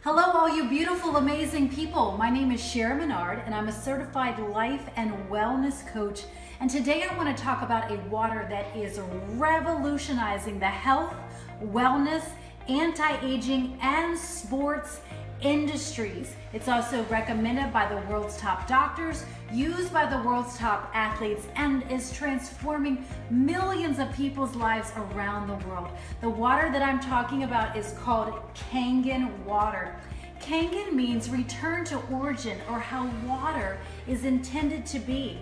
Hello, all you beautiful, amazing people. My name is Sharon Menard, and I'm a certified life and wellness coach. And today I want to talk about a water that is revolutionizing the health, wellness, anti-aging, and sports industries. It's also recommended by the world's top doctors, used by the world's top athletes, and is transforming millions of people's lives around the world. The water that I'm talking about is called Kangen water. Kangen means return to origin, or how water is intended to be.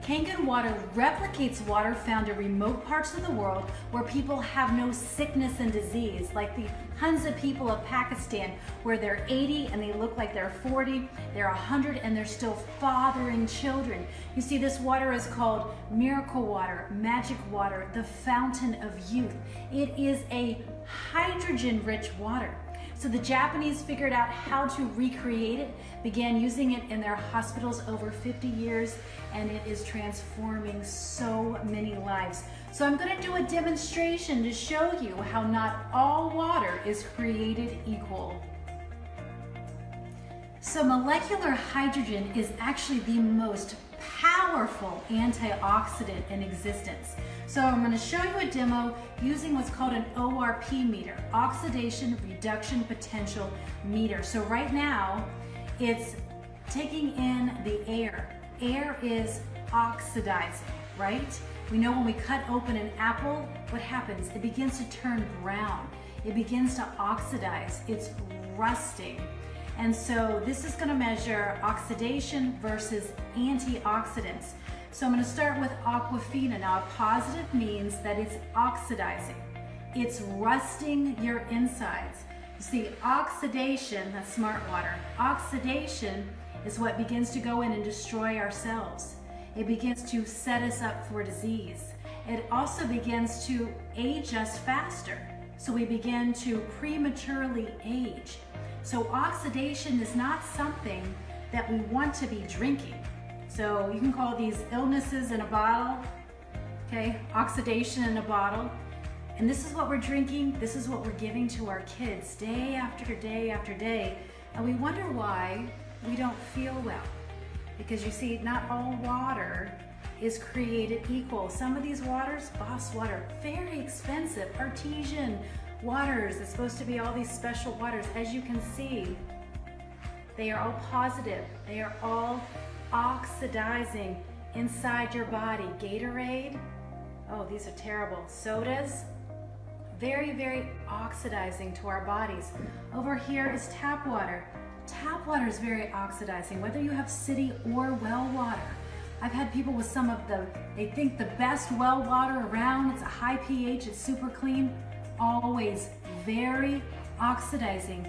Kangen water replicates water found in remote parts of the world where people have no sickness and disease, like the hundreds of people of Pakistan where they're 80 and they look like they're 40, they're 100 and they're still fathering children. You see, this water is called miracle water, magic water, the fountain of youth. It is a hydrogen-rich water. So the Japanese figured out how to recreate it, began using it in their hospitals over 50 years, and it is transforming so many lives. So I'm going to do a demonstration to show you how not all water is created equal. So molecular hydrogen is actually the most powerful antioxidant in existence. So I'm going to show you a demo using what's called an ORP meter, oxidation reduction potential meter. So right now it's taking in the air. Air is oxidizing, right? We know when we cut open an apple, what happens? It begins to turn brown. It begins to oxidize. It's rusting. And so this is going to measure oxidation versus antioxidants. So I'm going to start with aquafina. Now, a positive means that it's oxidizing. It's rusting your insides. You see, oxidation, that's smart water. Oxidation is what begins to go in and destroy our cells. It begins to set us up for disease. It also begins to age us faster. So we begin to prematurely age. So oxidation is not something that we want to be drinking. So you can call these illnesses in a bottle, okay? Oxidation in a bottle. And this is what we're drinking. This is what we're giving to our kids day after day after day. And we wonder why we don't feel well. Because you see, not all water is created equal. Some of these waters, Boss water, very expensive, artesian waters. It's supposed to be all these special waters. As you can see, they are all positive. They are all oxidizing inside your body. Gatorade, oh, these are terrible. Sodas, very, very oxidizing to our bodies. Over here is tap water. Tap water is very oxidizing, whether you have city or well water. I've had people with some of they think the best well water around. It's a high pH, it's super clean. Always very oxidizing,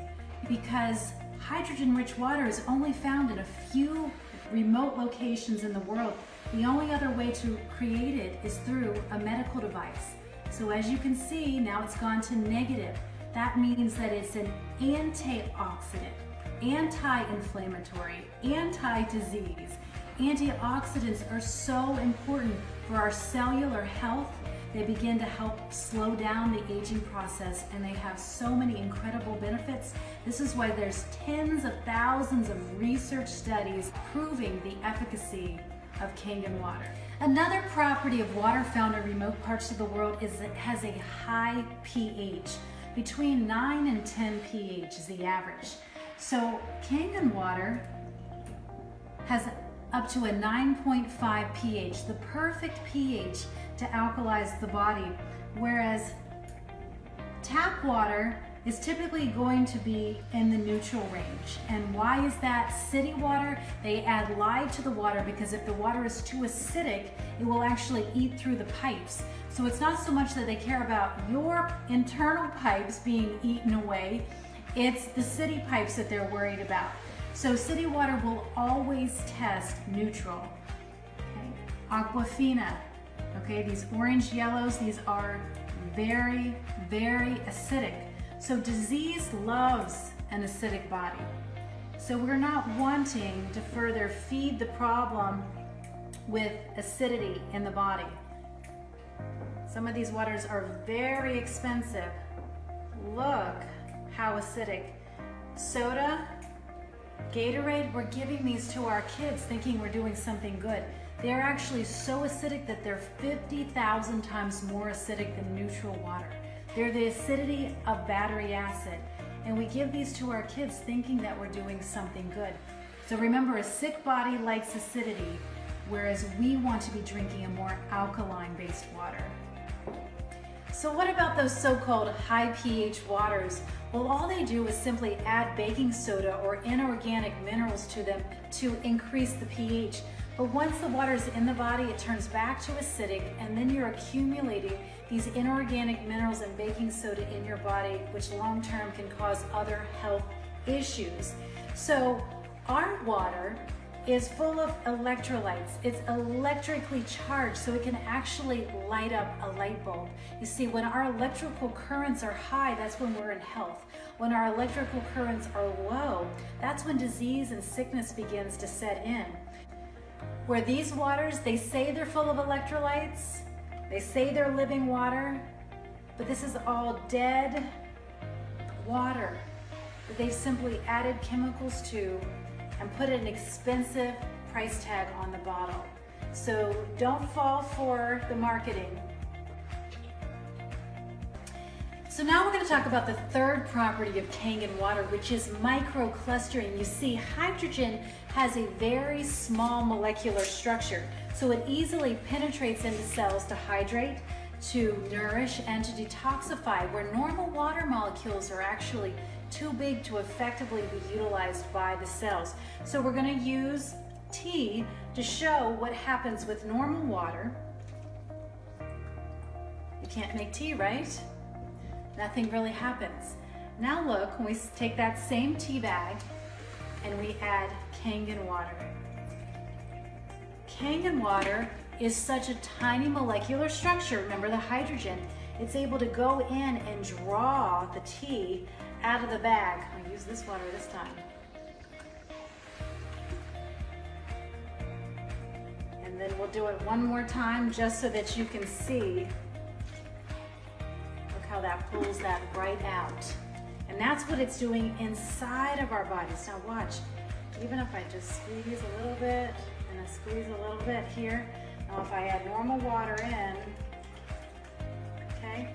because hydrogen-rich water is only found in a few remote locations in the world. The only other way to create it is through a medical device. So as you can see, now it's gone to negative. That means that it's an antioxidant, anti-inflammatory, anti-disease. Antioxidants are so important for our cellular health. They begin to help slow down the aging process, and they have so many incredible benefits. This is why there's tens of thousands of research studies proving the efficacy of Kangen water. Another property of water found in remote parts of the world is it has a high pH. Between 9 and 10 pH is the average. So Kangen water has up to a 9.5 pH, the perfect pH to alkalize the body, whereas tap water is typically going to be in the neutral range. And why is that? City water, they add lye to the water because if the water is too acidic, it will actually eat through the pipes. So it's not so much that they care about your internal pipes being eaten away, it's the city pipes that they're worried about. So city water will always test neutral. Okay. Aquafina, okay, these orange yellows, these are very, very acidic. So disease loves an acidic body. So we're not wanting to further feed the problem with acidity in the body. Some of these waters are very expensive. Look how acidic. soda, Gatorade, we're giving these to our kids thinking we're doing something good. They're actually so acidic that they're 50,000 times more acidic than neutral water. They're the acidity of battery acid. And we give these to our kids thinking that we're doing something good. So remember, a sick body likes acidity, whereas we want to be drinking a more alkaline-based water. So what about those so-called high pH waters? Well, all they do is simply add baking soda or inorganic minerals to them to increase the pH. But once the water is in the body, it turns back to acidic, and then you're accumulating these inorganic minerals and baking soda in your body, which long-term can cause other health issues. So our water is full of electrolytes. It's electrically charged, so it can actually light up a light bulb. You see, when our electrical currents are high, that's when we're in health. When our electrical currents are low, that's when disease and sickness begins to set in. Where these waters, they say they're full of electrolytes, they say they're living water, but this is all dead water that they've simply added chemicals to and put an expensive price tag on the bottle. So don't fall for the marketing. So now we're going to talk about the third property of Kangen water, which is microclustering. You see, hydrogen has a very small molecular structure, so it easily penetrates into cells to hydrate, to nourish, and to detoxify, where normal water molecules are actually too big to effectively be utilized by the cells. So we're going to use tea to show what happens with normal water. You can't make tea, right? Nothing really happens. Now look, when we take that same tea bag and we add Kangen water. Kangen water is such a tiny molecular structure, remember the hydrogen, it's able to go in and draw the tea out of the bag. I'll use this water this time. And then we'll do it one more time just so that you can see. Look how that pulls that right out. And that's what it's doing inside of our bodies. Now watch, even if I just squeeze a little bit and I squeeze a little bit here. Now if I add normal water in, okay,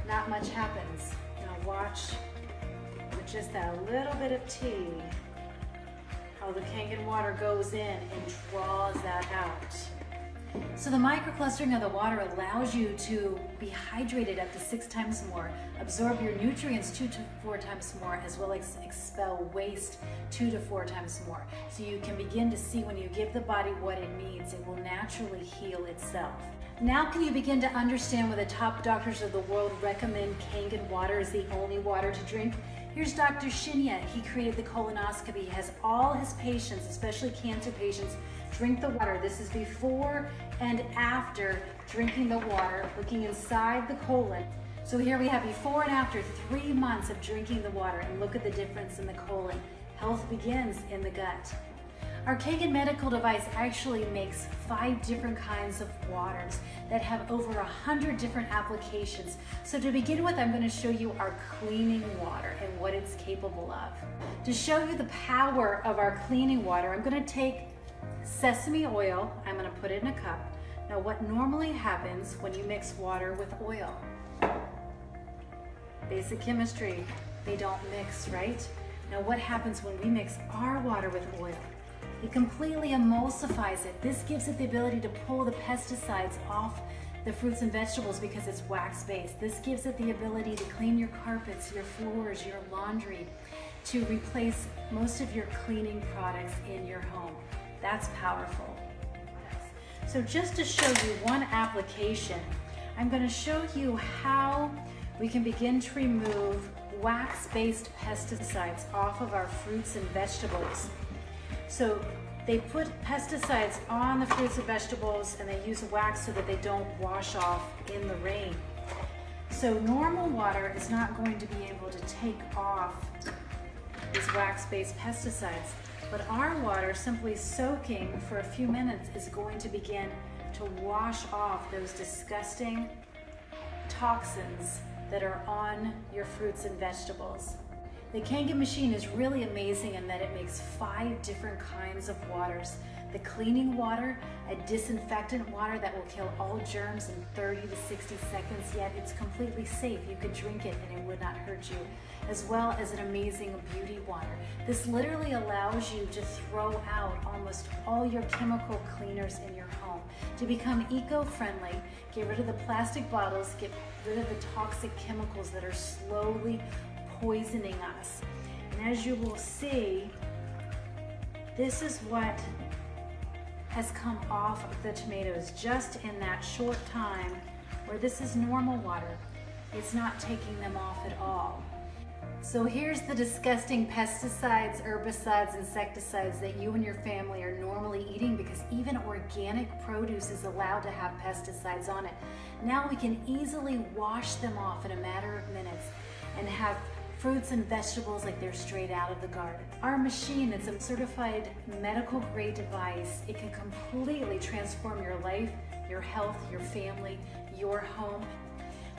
not much happens. Now watch with just that little bit of tea, how the Kangen water goes in and draws that out. So the microclustering of the water allows you to be hydrated up to 6 times more, absorb your nutrients 2 to 4 times more, as well as expel waste 2 to 4 times more. So you can begin to see when you give the body what it needs, it will naturally heal itself. Now can you begin to understand why the top doctors of the world recommend Kangen water as the only water to drink? Here's Dr. Shinya. He created the colonoscopy. He has all his patients, especially cancer patients, drink the water. This is before and after drinking the water, looking inside the colon. So here we have before and after 3 months of drinking the water, and look at the difference in the colon. Health begins in the gut. Our Kangen medical device actually makes 5 different kinds of waters that have over 100 different applications. So to begin with, I'm going to show you our cleaning water and what it's capable of. To show you the power of our cleaning water, I'm going to take sesame oil, I'm going to put it in a cup. Now what normally happens when you mix water with oil? Basic chemistry, they don't mix, right? Now what happens when we mix our water with oil? It completely emulsifies it. This gives it the ability to pull the pesticides off the fruits and vegetables because it's wax-based. This gives it the ability to clean your carpets, your floors, your laundry, to replace most of your cleaning products in your home. That's powerful. So just to show you one application, I'm going to show you how we can begin to remove wax-based pesticides off of our fruits and vegetables. So they put pesticides on the fruits and vegetables, and they use wax so that they don't wash off in the rain. So normal water is not going to be able to take off these wax-based pesticides, but our water, simply soaking for a few minutes, is going to begin to wash off those disgusting toxins that are on your fruits and vegetables. The Kangen machine is really amazing in that it makes 5 different kinds of waters. The cleaning water, a disinfectant water that will kill all germs in 30 to 60 seconds, yet it's completely safe. You could drink it and it would not hurt you. As well as an amazing beauty water. This literally allows you to throw out almost all your chemical cleaners in your home, to become eco-friendly, get rid of the plastic bottles, get rid of the toxic chemicals that are slowly poisoning us. And as you will see, this is what has come off of the tomatoes just in that short time, where this is normal water. It's not taking them off at all. So here's the disgusting pesticides, herbicides, insecticides that you and your family are normally eating, because even organic produce is allowed to have pesticides on it. Now we can easily wash them off in a matter of minutes and have fruits and vegetables like they're straight out of the garden. Our machine, it's a certified medical grade device. It can completely transform your life, your health, your family, your home.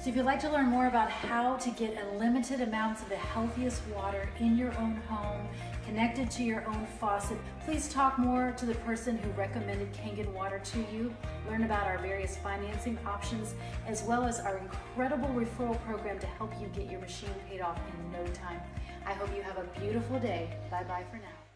So if you'd like to learn more about how to get unlimited amounts of the healthiest water in your own home, connected to your own faucet, please talk more to the person who recommended Kangen water to you. Learn about our various financing options, as well as our incredible referral program to help you get your machine paid off in no time. I hope you have a beautiful day. Bye-bye for now.